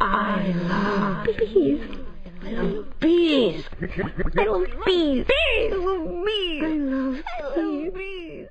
I love bees. I love bees. I love bees. I love bees. I love bees.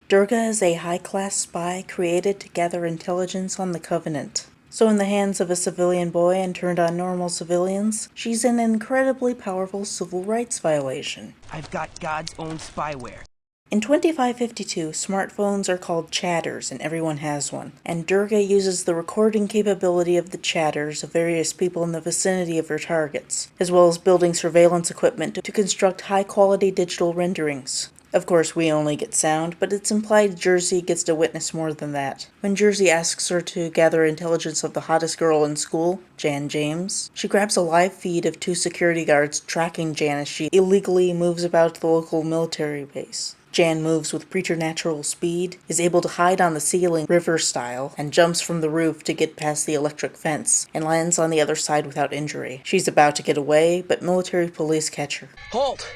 Durga is a high-class spy created to gather intelligence on the Covenant. So in the hands of a civilian boy and turned on normal civilians, she's an incredibly powerful civil rights violation. I've got God's own spyware. In 2552, smartphones are called chatters and everyone has one, and Durga uses the recording capability of the chatters of various people in the vicinity of her targets, as well as building surveillance equipment to construct high-quality digital renderings. Of course, we only get sound, but it's implied Jersey gets to witness more than that. When Jersey asks her to gather intelligence of the hottest girl in school, Jan James, she grabs a live feed of 2 security guards tracking Jan as she illegally moves about the local military base. Jan moves with preternatural speed, is able to hide on the ceiling river style, and jumps from the roof to get past the electric fence, and lands on the other side without injury. She's about to get away, but military police catch her. Halt!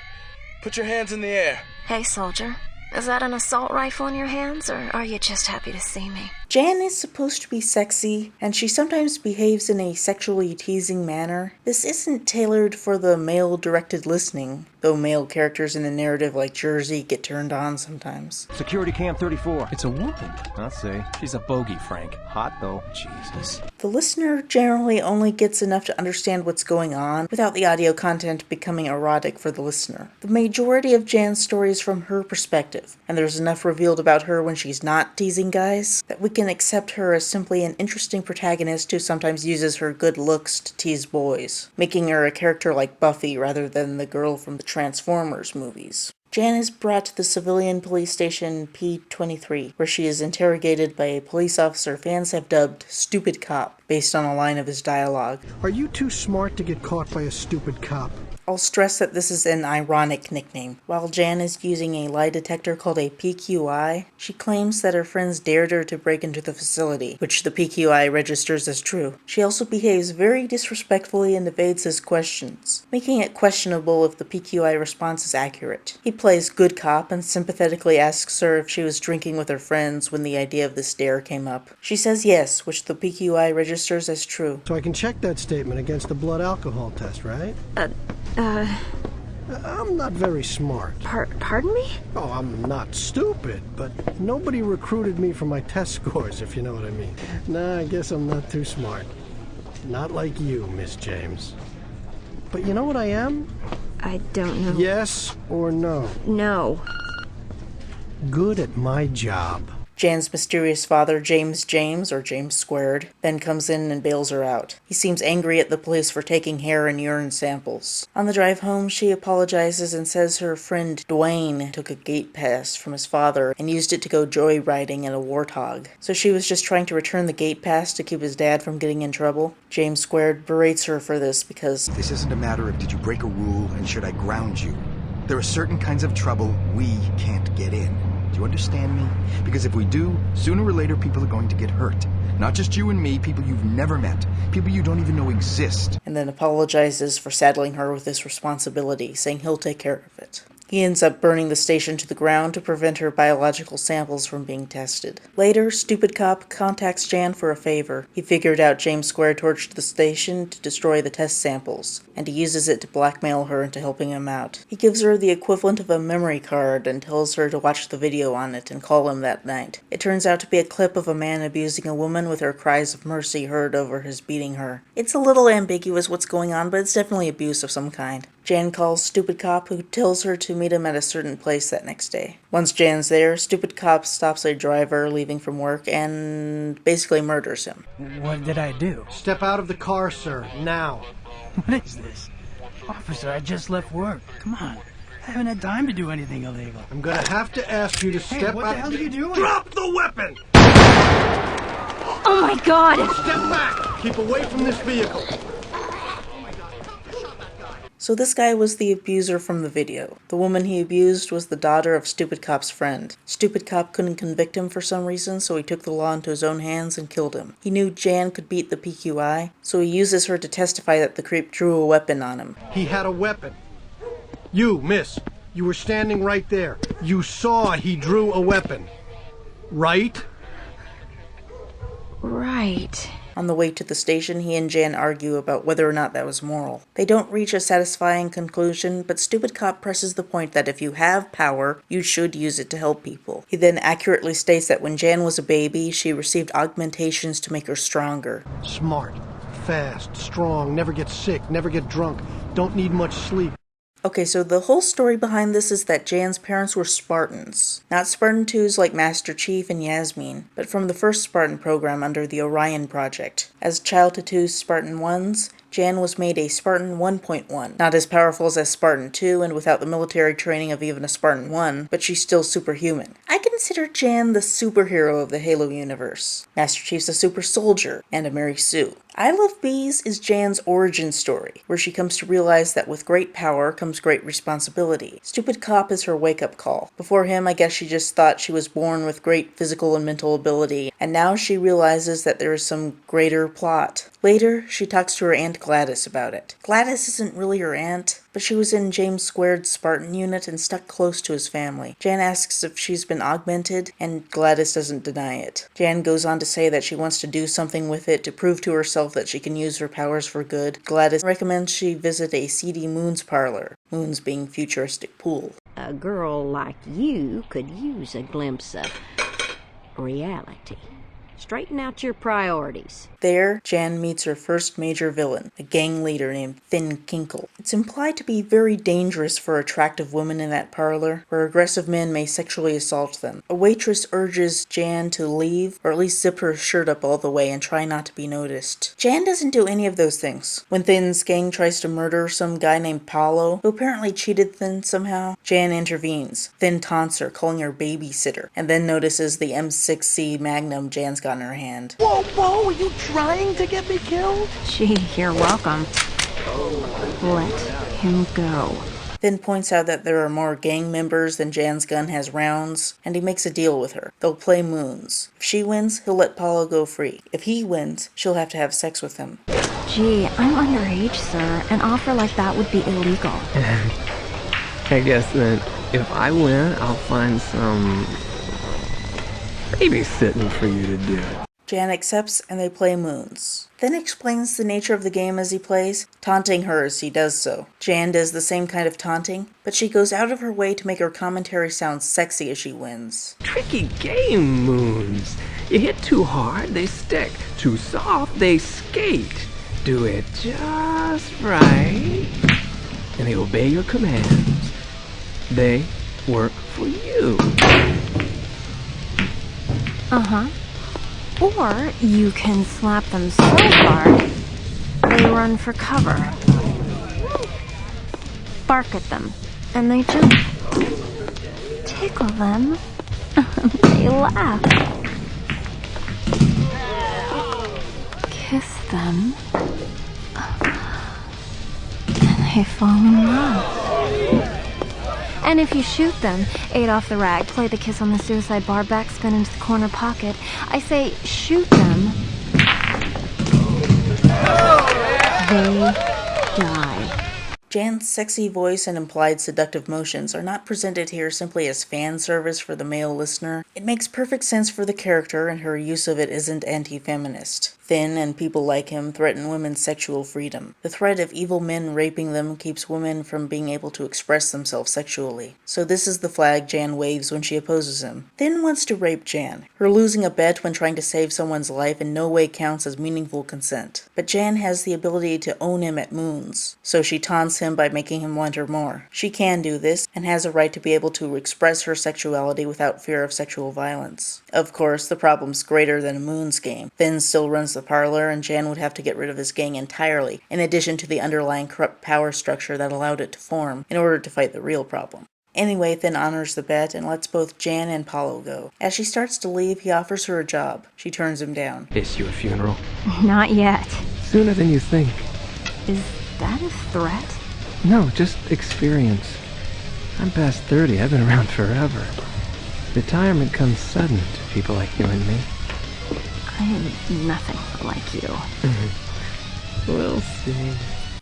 Put your hands in the air. Hey, soldier. Is that an assault rifle in your hands, or are you just happy to see me? Jan is supposed to be sexy, and she sometimes behaves in a sexually teasing manner. This isn't tailored for the male-directed listening, though male characters in a narrative like Jersey get turned on sometimes. Security cam 34. It's a woman. I'll say. She's a bogey, Frank. Hot, though. Jesus. The listener generally only gets enough to understand what's going on, without the audio content becoming erotic for the listener. The majority of Jan's story is from her perspective, and there's enough revealed about her when she's not teasing guys that we can accept her as simply an interesting protagonist who sometimes uses her good looks to tease boys, making her a character like Buffy rather than the girl from the Transformers movies. Jan is brought to the civilian police station P-23, where she is interrogated by a police officer fans have dubbed Stupid Cop, based on a line of his dialogue. Are you too smart to get caught by a stupid cop? I'll stress that this is an ironic nickname. While Jan is using a lie detector called a PQI, she claims that her friends dared her to break into the facility, which the PQI registers as true. She also behaves very disrespectfully and evades his questions, making it questionable if the PQI response is accurate. He plays good cop and sympathetically asks her if she was drinking with her friends when the idea of this dare came up. She says yes, which the PQI registers as true. So I can check that statement against the blood alcohol test, right? I'm not very smart. Pardon me? Oh, I'm not stupid, but nobody recruited me for my test scores, if you know what I mean. Nah, I guess I'm not too smart. Not like you, Miss James. But you know what I am? I don't know. Yes or no? No. Good at my job. Jan's mysterious father, James James, or James Squared, then comes in and bails her out. He seems angry at the police for taking hair and urine samples. On the drive home, she apologizes and says her friend Dwayne took a gate pass from his father and used it to go joyriding in a warthog. So she was just trying to return the gate pass to keep his dad from getting in trouble. James Squared berates her for this because this isn't a matter of did you break a rule and should I ground you. There are certain kinds of trouble we can't get in. Do you understand me? Because if we do, sooner or later people are going to get hurt. Not just you and me, people you've never met. People you don't even know exist. And then apologizes for saddling her with this responsibility, saying he'll take care of it. He ends up burning the station to the ground to prevent her biological samples from being tested. Later, Stupid Cop contacts Jan for a favor. He figured out James Square torched the station to destroy the test samples, and he uses it to blackmail her into helping him out. He gives her the equivalent of a memory card and tells her to watch the video on it and call him that night. It turns out to be a clip of a man abusing a woman with her cries of mercy heard over his beating her. It's a little ambiguous what's going on, but it's definitely abuse of some kind. Jan calls Stupid Cop, who tells her to meet him at a certain place that next day. Once Jan's there, Stupid Cop stops a driver leaving from work and basically murders him. What did I do? Step out of the car, sir, now. What is this? Officer, I just left work. Come on. I haven't had time to do anything illegal. I'm gonna have to ask you to step out. What the hell are you doing? Drop the weapon! Oh my God! Step back! Keep away from this vehicle. So this guy was the abuser from the video. The woman he abused was the daughter of Stupid Cop's friend. Stupid Cop couldn't convict him for some reason, so he took the law into his own hands and killed him. He knew Jan could beat the PQI, so he uses her to testify that the creep drew a weapon on him. He had a weapon. You, miss, you were standing right there. You saw he drew a weapon. Right? Right. On the way to the station, he and Jan argue about whether or not that was moral. They don't reach a satisfying conclusion, but Stupid Cop presses the point that if you have power, you should use it to help people. He then accurately states that when Jan was a baby, she received augmentations to make her stronger. Smart, fast, strong, never get sick, never get drunk, don't need much sleep. Okay, so the whole story behind this is that Jan's parents were Spartans. Not Spartan 2s like Master Chief and Yasmin, but from the first Spartan program under the Orion Project. As child to two Spartan 1s, Jan was made a Spartan 1.1. Not as powerful as a Spartan 2 and without the military training of even a Spartan 1, but she's still superhuman. I consider Jan the superhero of the Halo universe. Master Chief's a super soldier and a Mary Sue. I Love Bees is Jan's origin story, where she comes to realize that with great power comes great responsibility. Stupid Cop is her wake-up call. Before him, I guess she just thought she was born with great physical and mental ability, and now she realizes that there is some greater plot. Later, she talks to her Aunt Gladys about it. Gladys isn't really her aunt, but she was in James Squared's Spartan unit and stuck close to his family. Jan asks if she's been augmented, and Gladys doesn't deny it. Jan goes on to say that she wants to do something with it to prove to herself that she can use her powers for good. Gladys recommends she visit a seedy Moon's parlor, Moon's being futuristic pool. A girl like you could use a glimpse of reality. Straighten out your priorities. There, Jan meets her first major villain, a gang leader named Thin Kinkle. It's implied to be very dangerous for attractive women in that parlor, where aggressive men may sexually assault them. A waitress urges Jan to leave, or at least zip her shirt up all the way and try not to be noticed. Jan doesn't do any of those things. When Thin's gang tries to murder some guy named Paulo, who apparently cheated Thin somehow, Jan intervenes. Thin taunts her, calling her babysitter, and then notices the M6C Magnum Jan's got in her hand. Whoa, are you trying to get me killed? Gee, you're welcome. Let him go. Thin points out that there are more gang members than Jan's gun has rounds, and he makes a deal with her. They'll play moons. If she wins, he'll let Paulo go free. If he wins, she'll have to have sex with him. Gee, I'm underage, sir. An offer like that would be illegal. I guess then, if I win, I'll find some babysitting for you to do. Jan accepts and they play moons. Thin explains the nature of the game as he plays, taunting her as he does so. Jan does the same kind of taunting, but she goes out of her way to make her commentary sound sexy as she wins. Tricky game, Moons. You hit too hard, they stick. Too soft, they skate. Do it just right, and they obey your commands. They work for you. Uh-huh. Or you can slap them so hard, they run for cover. Bark at them, and they jump. Tickle them, they laugh. Kiss them, and they fall in love. And if you shoot them, 8 off the rack, play the kiss on the suicide bar, backspin into the corner pocket. I say, shoot them. They die. Jan's sexy voice and implied seductive motions are not presented here simply as fan service for the male listener. It makes perfect sense for the character, and her use of it isn't anti-feminist. Thin and people like him threaten women's sexual freedom. The threat of evil men raping them keeps women from being able to express themselves sexually. So this is the flag Jan waves when she opposes him. Thin wants to rape Jan. Her losing a bet when trying to save someone's life in no way counts as meaningful consent. But Jan has the ability to own him at moons, so she taunts him by making him want her more. She can do this, and has a right to be able to express her sexuality without fear of sexual violence. Of course, the problem's greater than a Moon's game. Thin still runs the parlor, and Jan would have to get rid of his gang entirely, in addition to the underlying corrupt power structure that allowed it to form, in order to fight the real problem. Anyway, Thin honors the bet and lets both Jan and Paulo go. As she starts to leave, he offers her a job. She turns him down. Is you a funeral? Not yet. Sooner than you think. Is that a threat? No, just experience. I'm past 30. I've been around forever. Retirement comes sudden to people like you and me. I am nothing like you. We'll see.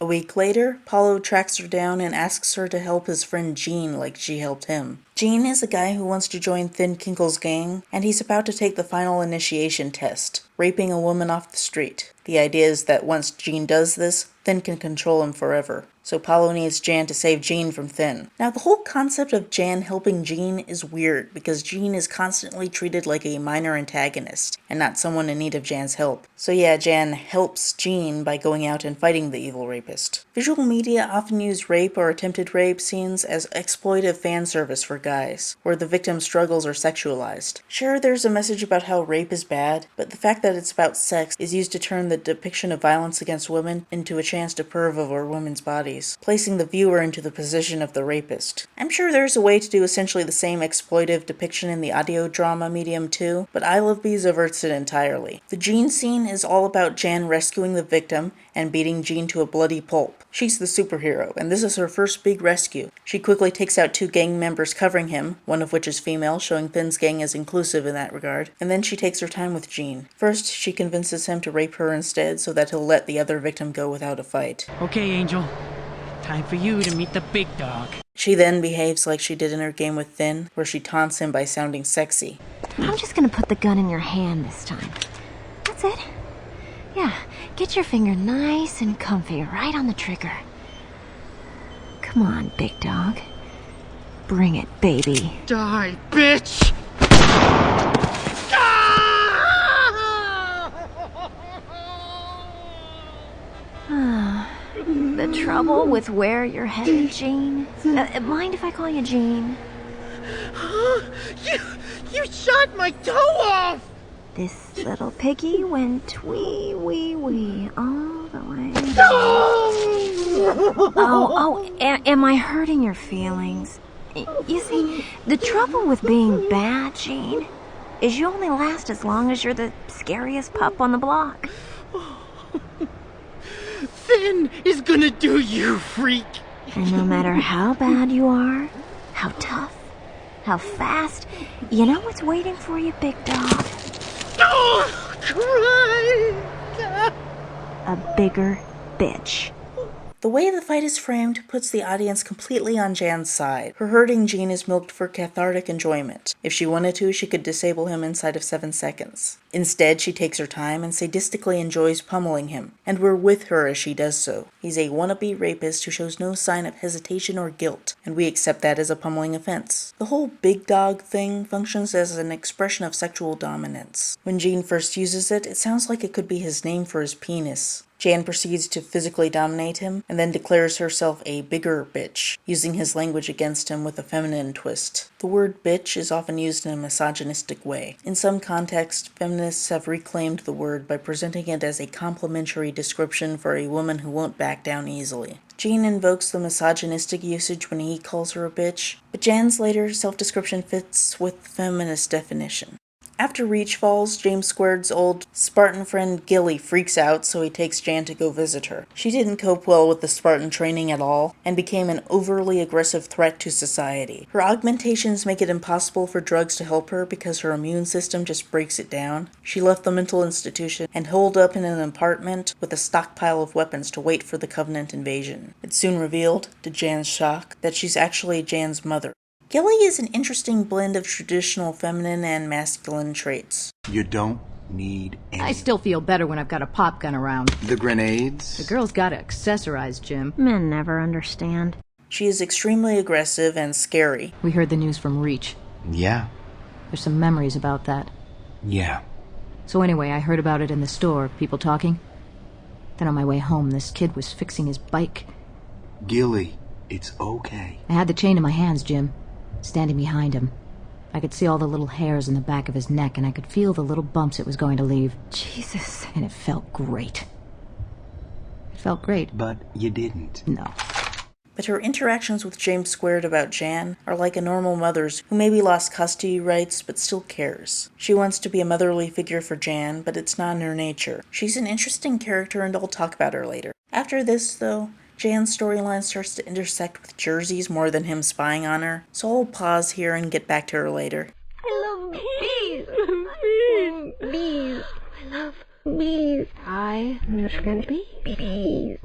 A week later, Paulo tracks her down and asks her to help his friend Gene like she helped him. Gene is a guy who wants to join Thin Kinkle's gang, and he's about to take the final initiation test. raping a woman off the street. The idea is that once Jean does this, Thin can control him forever. So Paulo needs Jan to save Jean from Thin. Now the whole concept of Jan helping Jean is weird because Jean is constantly treated like a minor antagonist and not someone in need of Jan's help. So yeah, Jan helps Jean by going out and fighting the evil rapist. Visual media often use rape or attempted rape scenes as exploitive fan service for guys, where the victim's struggles are sexualized. Sure, there's a message about how rape is bad, but the fact that it's about sex is used to turn the depiction of violence against women into a chance to perv over women's bodies, placing the viewer into the position of the rapist. I'm sure there's a way to do essentially the same exploitive depiction in the audio drama medium too, but I Love Bees averts it entirely. The Jean scene is all about Jan rescuing the victim and beating Jean to a bloody pulp. She's the superhero, and this is her first big rescue. She quickly takes out 2 gang members covering him, one of which is female, showing Thin's gang is inclusive in that regard, and then she takes her time with Jean. First, she convinces him to rape her instead so that he'll let the other victim go without a fight. Okay, Angel. Time for you to meet the big dog. She then behaves like she did in her game with Thin, where she taunts him by sounding sexy. I'm just gonna put the gun in your hand this time. That's it. Yeah, get your finger nice and comfy right on the trigger. Come on, big dog. Bring it, baby. Die, bitch! The trouble with where you're headed, Jean? Mind if I call you Jean? You shot my toe off! This little piggy went wee, wee, wee all the way. Am I hurting your feelings? You see, the trouble with being bad, Jean, is you only last as long as you're the scariest pup on the block. Thin is gonna do you, freak! And no matter how bad you are, how tough, how fast, you know what's waiting for you, big dog? Oh, cry! A bigger bitch. The way the fight is framed puts the audience completely on Jan's side. Her hurting Jean is milked for cathartic enjoyment. If she wanted to, she could disable him inside of 7 seconds. Instead, she takes her time and sadistically enjoys pummeling him, and we're with her as she does so. He's a wannabe rapist who shows no sign of hesitation or guilt, and we accept that as a pummeling offense. The whole big dog thing functions as an expression of sexual dominance. When Jean first uses it, it sounds like it could be his name for his penis. Jan proceeds to physically dominate him, and then declares herself a bigger bitch, using his language against him with a feminine twist. The word bitch is often used in a misogynistic way. In some contexts, feminists have reclaimed the word by presenting it as a complimentary description for a woman who won't back down easily. Jean invokes the misogynistic usage when he calls her a bitch, but Jan's later self-description fits with the feminist definition. After Reach falls, James Squared's old Spartan friend Gilly freaks out, so he takes Jan to go visit her. She didn't cope well with the Spartan training at all, and became an overly aggressive threat to society. Her augmentations make it impossible for drugs to help her because her immune system just breaks it down. She left the mental institution and holed up in an apartment with a stockpile of weapons to wait for the Covenant invasion. It's soon revealed, to Jan's shock, that she's actually Jan's mother. Gilly is an interesting blend of traditional feminine and masculine traits. You don't need any. I still feel better when I've got a pop gun around. The grenades? The girl's gotta accessorize, Jim. Men never understand. She is extremely aggressive and scary. We heard the news from Reach. Yeah. There's some memories about that. Yeah. So anyway, I heard about it in the store, people talking. Then on my way home, this kid was fixing his bike. Gilly, it's okay. I had the chain in my hands, Jim. Standing behind him. I could see all the little hairs in the back of his neck, and I could feel the little bumps it was going to leave. Jesus. And it felt great. It felt great. But you didn't. No. But her interactions with James Squared about Jan are like a normal mother's who maybe lost custody rights but still cares. She wants to be a motherly figure for Jan, but it's not in her nature. She's an interesting character, and I'll talk about her later. After this, though, Jan's storyline starts to intersect with Jersey's more than him spying on her, so I'll pause here and get back to her later. I love bees. Bees. Bees. I love bees. I'm just gonna be bees.